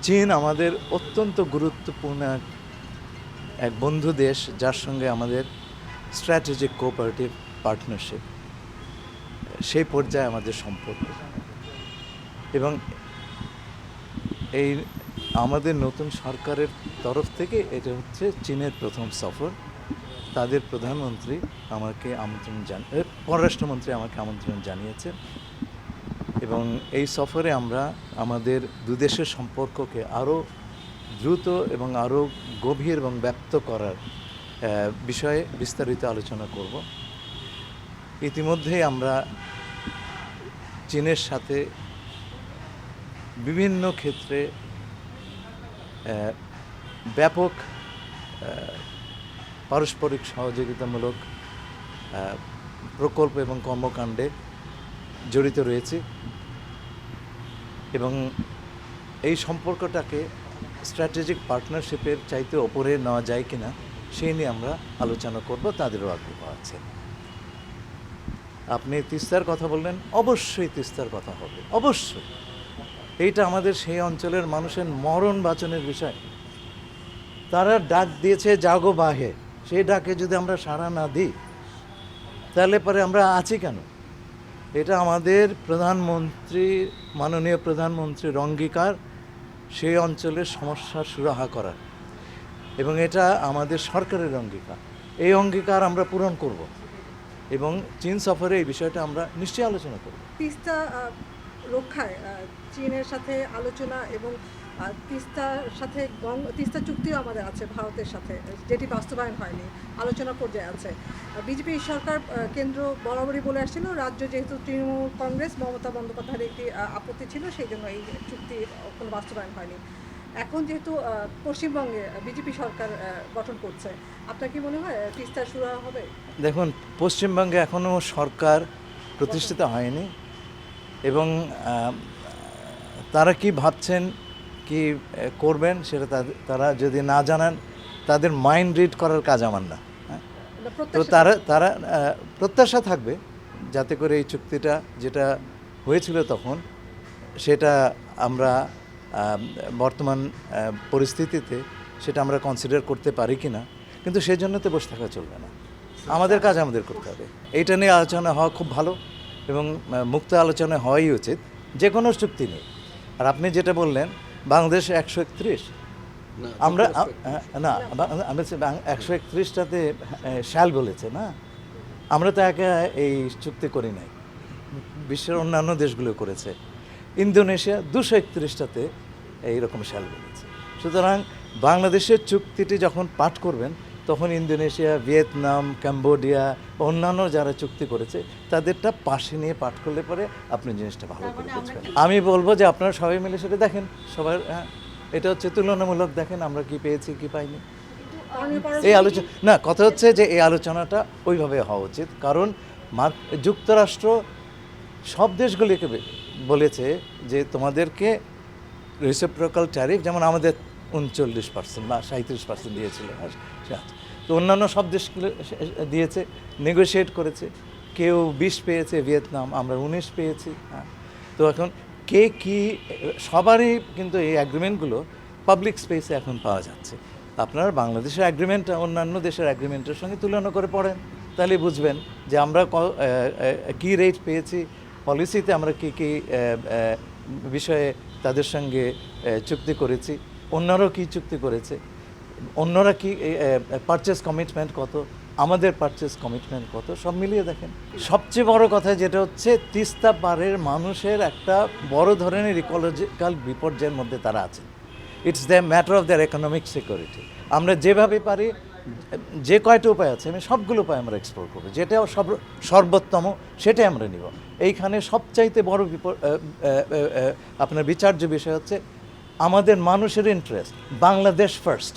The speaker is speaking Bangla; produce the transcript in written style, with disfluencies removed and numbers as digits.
চীন আমাদের অত্যন্ত গুরুত্বপূর্ণ এক বন্ধু দেশ, যার সঙ্গে আমাদের স্ট্র্যাটেজিক কোঅপারেটিভ পার্টনারশিপ, সেই পর্যায়ে আমাদের সম্পর্ক। এবং এই আমাদের নতুন সরকারের তরফ থেকে এটা হচ্ছে চীনের প্রথম সফর। তাদের প্রধানমন্ত্রী আমাকে পররাষ্ট্রমন্ত্রী আমাকে আমন্ত্রণ জানিয়েছে এবং এই সফরে আমরা আমাদের দুদেশের সম্পর্ককে আরও দ্রুত এবং আরও গভীর এবং ব্যাপ্ত করার বিষয়ে বিস্তারিত আলোচনা করব। ইতিমধ্যেই আমরা চীনের সাথে বিভিন্ন ক্ষেত্রে ব্যাপক পারস্পরিক সহযোগিতামূলক প্রকল্প এবং কর্মকাণ্ডে জড়িত রয়েছি এবং এই সম্পর্কটাকে স্ট্র্যাটেজিক পার্টনারশিপের চাইতে ওপরে নেওয়া যায় কিনা সেই নিয়ে আমরা আলোচনা করব। তাদেরও আগ্রহ আছে। আপনি তিস্তার কথা বললেন, অবশ্যই তিস্তার কথা হবে, অবশ্যই। এইটা আমাদের সেই অঞ্চলের মানুষের মরণ বাঁচনের বিষয়। তারা ডাক দিয়েছে জাগো বাহে, সেই ডাকে যদি আমরা সাড়া না দিই তাহলে পরে আমরা আছি কেন? এটা আমাদের মাননীয় প্রধানমন্ত্রীর অঙ্গীকার সেই অঞ্চলের সমস্যার সুরাহা করার, এবং এটা আমাদের সরকারের অঙ্গীকার। এই অঙ্গীকার আমরা পূরণ করব এবং চীন সফরে এই বিষয়টা আমরা নিশ্চয়ই আলোচনা করব। তিস্তা রক্ষায় চীনের সাথে আলোচনা এবং তিস্তার সাথে তিস্তা চুক্তিও আমাদের আছে ভারতের সাথে, যেটি বাস্তবায়ন হয়নি, আলোচনা পর্যায়ে আছে। বিজেপি সরকার কেন্দ্র বরাবরই বলে আসছিল, রাজ্য যেহেতু তৃণমূল কংগ্রেস মমতা বন্দ্যোপাধ্যায়ের একটি আপত্তি ছিল, সেই জন্য এই চুক্তির কোনো বাস্তবায়ন হয়নি। এখন যেহেতু পশ্চিমবঙ্গে বিজেপি সরকার গঠন করছে, আপনার কি মনে হয় তিস্তা সুরাহা হবে? দেখুন, পশ্চিমবঙ্গে এখনও সরকার প্রতিষ্ঠিত হয়নি এবং তারা কি ভাবছেন, কি করবেন, সেটা তারা যদি না জানান, তাদের মাইন্ড রিড করার কাজ আমার না। তো তারা প্রত্যাশা থাকবে যাতে করে এই চুক্তিটা যেটা হয়েছিল তখন, সেটা আমরা বর্তমান পরিস্থিতিতে সেটা আমরা কনসিডার করতে পারি কি না। কিন্তু সেই জন্য তো বসে থাকা চলবে না, আমাদের কাজ আমাদের করতে হবে। এইটা নিয়ে আলোচনা হওয়া খুব ভালো এবং মুক্ত আলোচনা হওয়াই উচিত যে কোনো চুক্তি নেই। আর আপনি যেটা বললেন বাংলাদেশ 131, আমরা না, আমি 131টাতে শ্যাল বলেছে না, আমরা তো একা এই চুক্তি করি নাই, বিশ্বের অন্যান্য দেশগুলো করেছে। ইন্দোনেশিয়া 231টাতে এইরকম শ্যাল বলেছে। সুতরাং বাংলাদেশের চুক্তিটি যখন পাঠ করবেন তখন ইন্দোনেশিয়া, ভিয়েতনাম, ক্যাম্বোডিয়া, অন্যান্য যারা চুক্তি করেছে তাদেরটা পাশে নিয়ে পাঠ করলে পরে আপনি জিনিসটা ভালো করে বুঝবেন। আমি বলবো যে আপনারা সবাই মিলে সেটা দেখেন, সবার এটা হচ্ছে তুলনামূলক, দেখেন আমরা কি পেয়েছি কি পাইনি। এই আলোচনা না, কথা হচ্ছে যে এই আলোচনাটা ওইভাবে হওয়া উচিত, কারণ যুক্তরাষ্ট্র সব দেশগুলিকে বলেছে যে তোমাদেরকে রেসিপ্রোকাল ট্যারিফ, যেমন আমাদের 39% বা 37% দিয়েছিল, তো অন্যান্য সব দেশগুলো দিয়েছে, নেগোশিয়েট করেছে। কেউ 20 পেয়েছে, ভিয়েতনাম, আমরা 19 পেয়েছি। তো এখন কে কি, সবারই কিন্তু এই অ্যাগ্রিমেন্টগুলো পাবলিক স্পেসে এখন পাওয়া যাচ্ছে। আপনারা বাংলাদেশের অ্যাগ্রিমেন্ট অন্যান্য দেশের অ্যাগ্রিমেন্টের সঙ্গে তুলনা করে পড়েন, তাহলে বুঝবেন যে আমরা কী রেট পেয়েছি, পলিসিতে আমরা কী কী বিষয়ে তাদের সঙ্গে চুক্তি করেছি, অন্যরাও কী চুক্তি করেছে, অন্যরা কি পারচেস কমিটমেন্ট কত, আমাদের পারচেস কমিটমেন্ট কত, সব মিলিয়ে দেখেন। সবচেয়ে বড় কথা যেটা হচ্ছে, তিস্তা পাড়ের মানুষের একটা বড় ধরনের ইকোলজিক্যাল বিপর্যয়ের মধ্যে তারা আছে। It's the matter of their economic security. আমরা যেভাবে পারি, যে কয়টা উপায় আছে, আমি সবগুলো উপায় আমরা এক্সপ্লোর করবো, যেটা সর্বোত্তম সেটাই আমরা নিব। এইখানে সবচাইতে বড় আপনার বিচার্য বিষয় হচ্ছে আমাদের মানুষের ইন্টারেস্ট, বাংলাদেশ ফার্স্ট।